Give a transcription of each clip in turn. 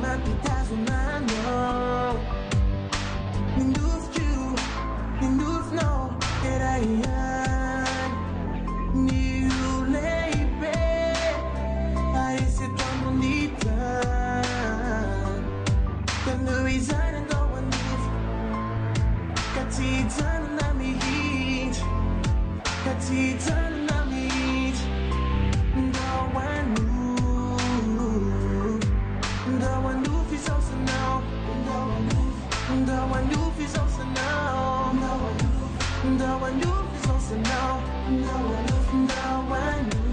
mapitazonano Nindufju, nindufno Kerayan Niuleipe Aise tão bonita Quando izan ando anduf Katizan na mihit Katizan na mihit The one who feels also now. The one who feels also now. The one who feels also now. The one who.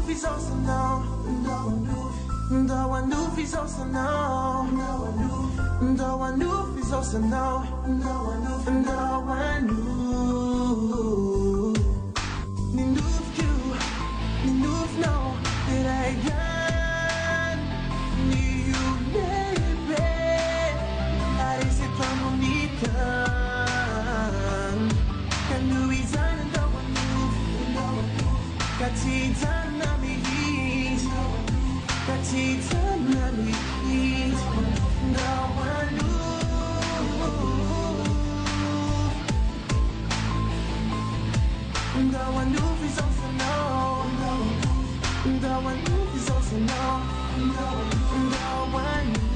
Is also now. The one who is also now. The one who is also now. The one who Ninduf you, Ninduf now that I can. You baby, I say come on can you resign and the one who got it done. Katita nami is the one who is also now. The one who is also now. The one who